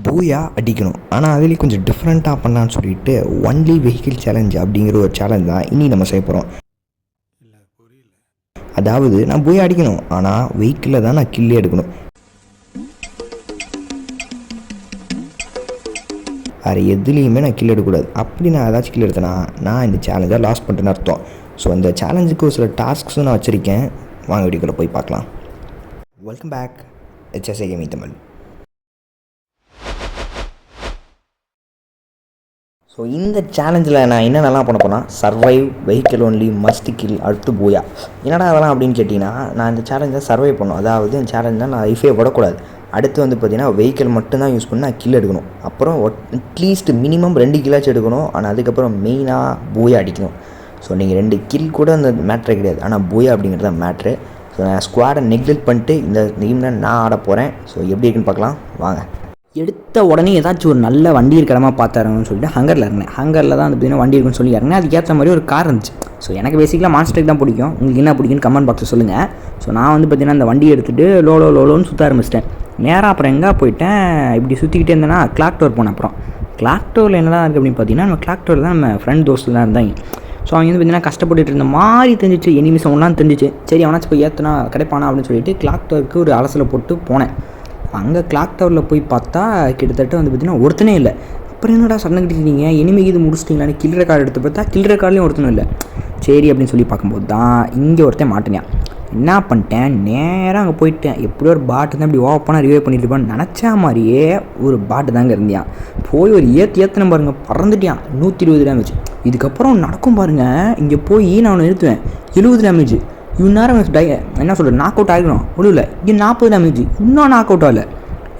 பூயா அடிக்கணும். ஆனால் அதுலேயும் கொஞ்சம் டிஃப்ரெண்ட்டாக பண்ணலான்னு சொல்லிட்டு ஒன்லி வெஹிக்கிள் சேலஞ்ச் அப்படிங்கிற ஒரு சேலஞ்ச் தான் இனி நம்ம செய்ய போகிறோம். அதாவது நான் பூயா அடிக்கணும், ஆனால் வெஹிக்கிளில் தான் நான் கில்லே எடுக்கணும். வேறு எதுலேயுமே நான் கில் எடுக்கக்கூடாது. அப்படி நான் ஏதாச்சும் கில் எடுத்தேன்னா நான் இந்த சேலஞ்சாக லாஸ் பண்ணுறேன்னு அர்த்தம். ஸோ இந்த சேலஞ்சுக்கு ஒரு சில டாஸ்க்ஸும் நான் வச்சுருக்கேன். வாங்க வீடியோக்குள்ளே போய் பார்க்கலாம். Welcome back HSA Gaming Tamil. So இந்த சேலஞ்சில் நான் என்னென்னலாம் பண்ண போனால் survive, vehicle only, must kill, அடுத்து பூயா. என்னடா அதெல்லாம் அப்படின்னு கேட்டிங்கன்னா, நான் இந்த சேலஞ்சை சர்வை பண்ணணும். அதாவது இந்த சேலஞ்சில் நான் லைஃபே விடக்கூடாது. அடுத்து வந்து பார்த்திங்கன்னா வெஹிக்கிள் மட்டும்தான் யூஸ் பண்ணி நான் கில் எடுக்கணும். அப்புறம் அட்லீஸ்ட் மினிமம் 2 கில்லாச்சும் எடுக்கணும். ஆனால் அதுக்கப்புறம் மெயினாக பூயா அடிக்கணும். ஸோ நீங்கள் 2 கில் கூட அந்த மேட்ரே கிடையாது, ஆனால் பூயா அப்படிங்கிறது தான் மேட்ரு. ஸோ நான் ஸ்குவாடை நெக்லெக்ட் பண்ணிட்டு இந்த கேமில் நான் ஆட போகிறேன். ஸோ எப்படி இருக்குன்னு பார்க்கலாம் வாங்க. எடுத்த உடனே ஏதாச்சும் ஒரு நல்ல வண்டி இருக்கிறமா பார்த்தாருன்னு சொல்லிட்டு ஹங்கரில் இருந்தேன். ஹங்கரில் தான் வந்து பார்த்தீங்கன்னா வண்டி இருக்குன்னு சொல்லி இறங்கினேன். அதுக்கேற்ற மாதிரி ஒரு கார் இருந்துச்சு. ஸோ எனக்கு பேசிக்கலாக மான்ஸ்டர் தான் பிடிக்கும். உங்களுக்கு என்ன பிடிக்குன்னு கமெண்ட் பாக்ஸில் சொல்லுங்கள். ஸோ நான் வந்து பார்த்தீங்கன்னா அந்த வண்டியை எடுத்துகிட்டு லோலோன்னு சுற்ற ஆரம்பிச்சிட்டேன். நேராக அப்புறம் எங்கே போயிட்டேன், இப்படி சுற்றிக்கிட்டே இருந்தேன்னா கிளாக் டவர் போனேன். அப்புறம் கிளாக் டவரில் என்ன தான் இருக்குது அப்படின்னு பார்த்தீங்கன்னா, நம்ம கிளாக் டவர் தான் நம்ம ஃப்ரெண்ட் தோஸ்ட்டு தான் இருந்தாங்க. ஸோ அவங்க வந்து பார்த்தீங்கன்னா கஷ்டப்பட்டுட்டு இருந்த மாதிரி தெரிஞ்சிச்சு, எனிமி சவுண்ட்லாம் தெரிஞ்சிச்சு. சரி அவனாச்சும் போய் ஏற்றுனா கிடைப்பானா அப்படின்னு சொல்லிட்டு கிளாக் டவருக்கு ஒரு அலசலை போட்டு போனேன். அங்கே கிளாக் டவரில் போய் பார்த்தா கிட்டத்தட்ட வந்து பார்த்திங்கன்னா ஒருத்தனே இல்லை. அப்புறம் என்னடா சண்டை கிட்டிருக்கீங்க, எனிமிக்கு இது முடிச்சிட்டிங்களான்னு கில்ற கார்டு எடுத்து பார்த்தா கில்ற கார்ட்லேயும் ஒருத்தனும் இல்லை. சரி அப்படின்னு சொல்லி பார்க்கும்போது தான் இங்கே ஒருத்தன் மாட்டினேன். என்ன பண்ணிட்டேன், நேராக அங்கே போயிட்டேன். எப்படியோ ஒரு பாட்டு தான் இப்படி ஓப்பனாக ரிவைவ் பண்ணியிருப்பான்னு நினச்சா மாதிரியே ஒரு பாட்டு தாங்க இருந்தியான். போய் ஒரு ஏற்றின பாருங்கள், பறந்துட்டியான். 120 டேமேஜ். இதுக்கப்புறம் நடக்கும் பாருங்கள், இங்கே போய் நான் அவனை நிறுத்துவேன். 70 டேமேஜ். இந்நேரம் என்ன சொல்கிறது, நாக் அவுட் ஆகிடும் ஒழுவில். இங்கே 40 டேமேஜ், இன்னும் நாக் அவுட் ஆகலை.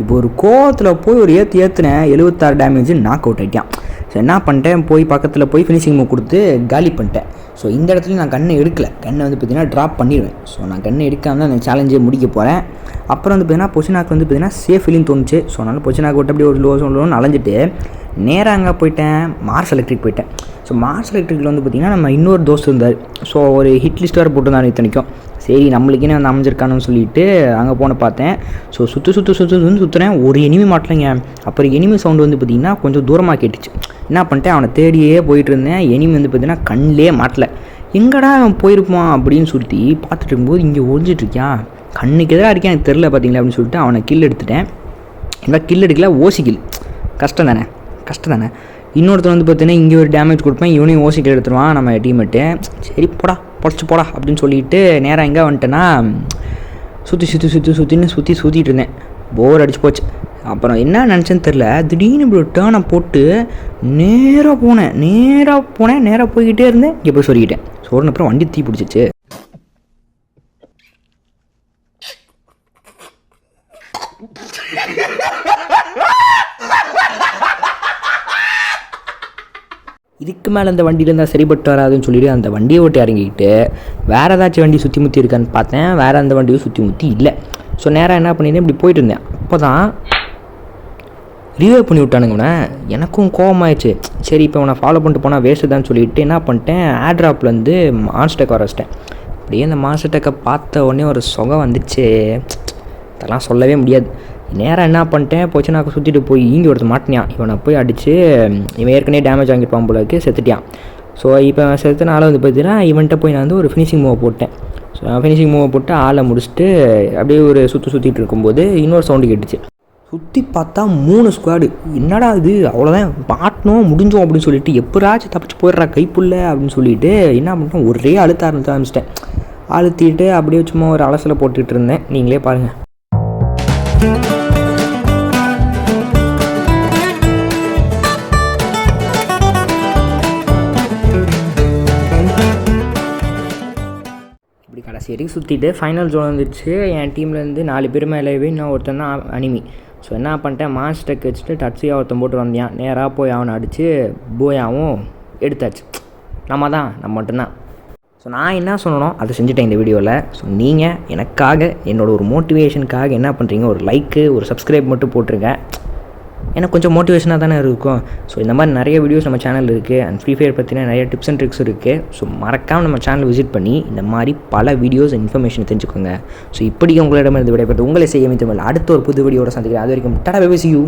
இப்போ ஒரு கோவத்தில் போய் ஒரு ஏற்றினேன், 76 டேமேஜ், நாக் அவுட் ஆகிட்டான். ஸோ என்ன பண்ணிட்டேன், போய் பக்கத்தில் போய் ஃபினிஷிங் மூவ் கொடுத்து காலி பண்ணிட்டேன். ஸோ இந்த இடத்துல நான் கண்ணை எடுக்கலை. கண்ணை வந்து பார்த்திங்கன்னா ட்ராப் பண்ணிடுவேன். ஸோ நான் கண்ணை எடுக்காமல் தான் அந்த சேலஞ்சே முடிக்க போகிறேன். அப்புறம் வந்து பார்த்திங்கன்னா பொசினாக்கு வந்து பார்த்திங்கன்னா சேஃப் ஃபீலிங் தோணுச்சு. ஸோ அதனால் பொசினாக்கு விட்டு அப்படியே ஒரு லோன்னு அலைஞ்சிட்டு நேராக அங்கே போயிட்டேன், மார்ஸ் எலக்ட்ரிக் போயிட்டேன். ஸோ மார்ஸ் எலக்ட்ரிக்கில் வந்து பார்த்திங்கன்னா நம்ம இன்னொரு தோஸ்த் இருந்தார். ஸோ ஒரு ஹிட் லிஸ்ட் வேறு போட்டுருந்தாரு இத்தனைக்கும். சரி நம்மளுக்கே வந்து அமைஞ்சிருக்கானு சொல்லிட்டு அங்கே போன பார்த்தேன். ஸோ சுற்றுறேன், ஒரு எனிமி மாட்டலைங்க. அப்புறம் எனிமி சவுண்டு வந்து பார்த்திங்கன்னா கொஞ்சம் தூரமாக கேட்டுச்சு. என்ன பண்ணிட்டேன், அவனை தேடியே போயிட்டு இருந்தேன். எனிமி வந்து பார்த்திங்கன்னா கண்ணிலே மாட்டலை. எங்கடா அவன் போயிருப்பான் அப்படின்னு சொல்லிட்டு பார்த்துட்டு இருக்கும்போது இங்கே ஒழிஞ்சிட்ருக்கான். கண்ணுக்கு எதிராக இருக்கேன், எனக்கு தெரில பார்த்தீங்களா அப்படின்னு சொல்லிட்டு அவனை கில் எடுத்துட்டேன். என்ன கில் எடுக்கல, ஓசி கில். கஷ்டம் தானே. இன்னொருத்தர் வந்து பார்த்தீங்கன்னா இங்கே ஒரு டேமேஜ் கொடுப்பேன், இவனையும் ஓசி கில் எடுத்துருவான் நம்ம டீம்மேட்டு. சரி பொழைச்சி போடா அப்படின்னு சொல்லிட்டு நேராக எங்கே வந்துட்டேன்னா சுற்றிட்டு இருந்தேன். போர் அடிச்சு போச்சு. அப்புறம் என்ன நினச்சேன்னு தெரில, திடீர்னு இப்படி டேர்னை போட்டு நேராக போனேன். நேராக போய்கிட்டே இருந்தேன். இங்கே போய் சொல்லிக்கிட்டேன். சோறுன அப்புறம் வண்டி தீ பிடிச்சிச்சு. இதுக்கு மேலே அந்த வண்டியில் இருந்தால் சரிப்பட்டு வராதுன்னு சொல்லிட்டு அந்த வண்டியை ஓட்டி இறங்கிக்கிட்டு வேறு ஏதாச்சும் வண்டி சுற்றி முற்றி இருக்கான்னு பார்த்தேன். வேறு அந்த வண்டியும் சுற்றி முற்றி இல்லை. ஸோ நேராக என்ன பண்ணியிருந்தேன், இப்படி போயிட்டு இருந்தேன். அப்போ தான் ரிவைவ் பண்ணி விட்டானுங்கண்ணே. எனக்கும் கோவமாயிடுச்சு. சரி இப்போ அவனை ஃபாலோ பண்ணிட்டு போனால் வேஸ்ட்டு தான் சொல்லிவிட்டு என்ன பண்ணிட்டேன், ஏர்ட்ராப்லேருந்து மான்ஸ்டெக் வர வச்சிட்டேன். அப்படியே அந்த மான்ஸ்டெக்கை பார்த்த உடனே ஒரு சுகம் வந்துச்சு, அதெல்லாம் சொல்லவே முடியாது. நேராக என்ன பண்ணிட்டேன், போச்சு நான் சுற்றிட்டு போய் இங்கே ஒருத்தர் மாட்டினான். இவனை போய் அடித்து இவன் ஏற்கனவே டேமேஜ் வாங்கியிருப்பான் போலக்கு, செத்துட்டான். ஸோ இப்போ செத்துனால வந்து பார்த்தீங்கன்னா இவன்கிட்ட போய் நான் வந்து ஒரு ஃபினிஷிங் மூவ் போட்டேன். ஸோ ஃபினிஷிங் மூவ் போட்டு ஆளை முடிச்சுட்டு அப்படியே ஒரு சுற்றிட்டு இருக்கும்போது இன்னொரு சவுண்டு கேட்டுச்சு. சுற்றி பார்த்தா 3 ஸ்குவாடு. என்னடா இது, அவ்வளோதான் மாட்டணும் முடிஞ்சோம் அப்படின்னு சொல்லிட்டு எப்படாச்சும் தப்பிச்சு போயிடுறா கைப்புள்ள அப்படின்னு சொல்லிட்டு என்ன பண்ணிட்டேன், ஒரே அழுத்த ஆரம்பிச்சிட்டேன். அழுத்திட்டு அப்படியே சும்மா ஒரு அலசலை போட்டுக்கிட்டு இருந்தேன். நீங்களே பாருங்கள். இப்படி கடைசி வரைக்கும் சுற்றிட்டு ஃபைனல் ஜோன் வந்துடுச்சு. என் டீம்லேருந்து 4 பேர் மேலேவே இன்னும் ஒருத்தன் தான் அனிமி. ஸோ என்ன பண்ணிட்டேன், மான்ஸ்டெக் வச்சுட்டு டச்சியாக ஒருத்தன் போட்டு வந்தான். நேராக போய் அவனை அடித்து பூயாவும் எடுத்தாச்சு. நம்ம மட்டும்தான். ஸோ நான் என்ன சொல்லணும் அதை செஞ்சுட்டேன் இந்த வீடியோவில். ஸோ நீங்கள் எனக்காக என்னோடய ஒரு மோட்டிவேஷனுக்காக என்ன பண்ணுறீங்க, ஒரு லைக்கு ஒரு சப்ஸ்கிரைப் மட்டும் போட்டுருங்க. எனக்கு கொஞ்சம் மோட்டிவேஷனாக தானே இருக்கும். ஸோ இந்த மாதிரி நிறைய வீடியோஸ் நம்ம சேனல் இருக்குது. அண்ட் ஃப்ரீ ஃபயர் பற்றின நிறைய டிப்ஸ் அண்ட் ட்ரிக்ஸ் இருக்குது. ஸோ மறக்காமல் நம்ம சேனல் விசிட் பண்ணி இந்த மாதிரி பல வீடியோஸ் இன்ஃபர்மேஷன் தெரிஞ்சுக்கோங்க. ஸோ இப்படி உங்களிடமிருந்து விடைபெற்று உங்களை செய்ய தமிழ் அடுத்த ஒரு புது வீடியோட சந்திக்கிறேன். அது வரைக்கும் tata bye bye, see you.